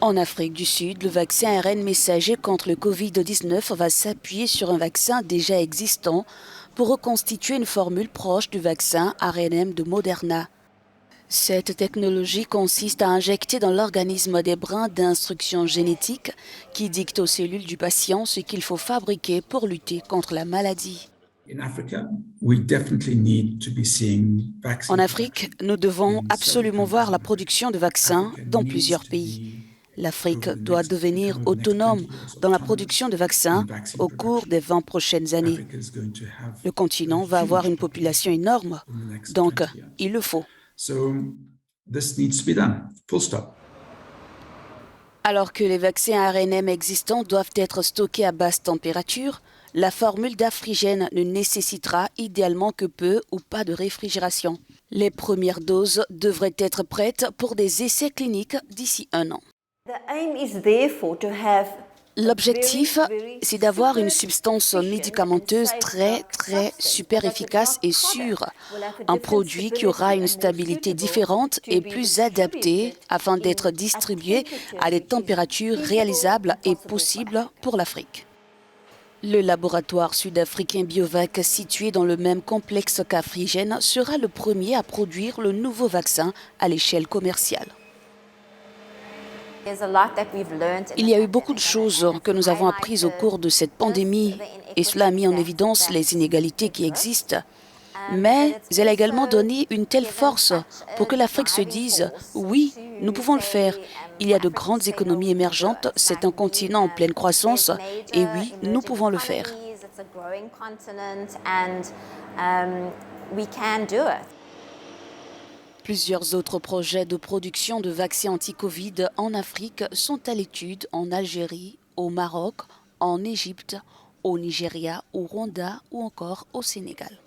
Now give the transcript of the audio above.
En Afrique du Sud, le vaccin ARN messager contre le Covid-19 va s'appuyer sur un vaccin déjà existant pour reconstituer une formule proche du vaccin ARNM de Moderna. Cette technologie consiste à injecter dans l'organisme des brins d'instructions génétiques qui dictent aux cellules du patient ce qu'il faut fabriquer pour lutter contre la maladie. En Afrique, nous devons absolument voir la production de vaccins dans plusieurs pays. L'Afrique doit devenir autonome dans la production de vaccins au cours des 20 prochaines années. Le continent va avoir une population énorme, donc il le faut. Alors que les vaccins ARNM existants doivent être stockés à basse température, la formule d'Afrigène ne nécessitera idéalement que peu ou pas de réfrigération. Les premières doses devraient être prêtes pour des essais cliniques d'ici 1 an. L'objectif, c'est d'avoir une substance médicamenteuse très super efficace et sûre, un produit qui aura une stabilité différente et plus adaptée afin d'être distribué à des températures réalisables et possibles pour l'Afrique. Le laboratoire sud-africain Biovac, situé dans le même complexe qu'Afrigène, sera le premier à produire le nouveau vaccin à l'échelle commerciale. Il y a eu beaucoup de choses que nous avons apprises au cours de cette pandémie et cela a mis en évidence les inégalités qui existent. Mais elle a également donné une telle force pour que l'Afrique se dise « oui, nous pouvons le faire ». Il y a de grandes économies émergentes, c'est un continent en pleine croissance et oui, nous pouvons le faire. Plusieurs autres projets de production de vaccins anti-Covid en Afrique sont à l'étude en Algérie, au Maroc, en Égypte, au Nigeria, au Rwanda ou encore au Sénégal.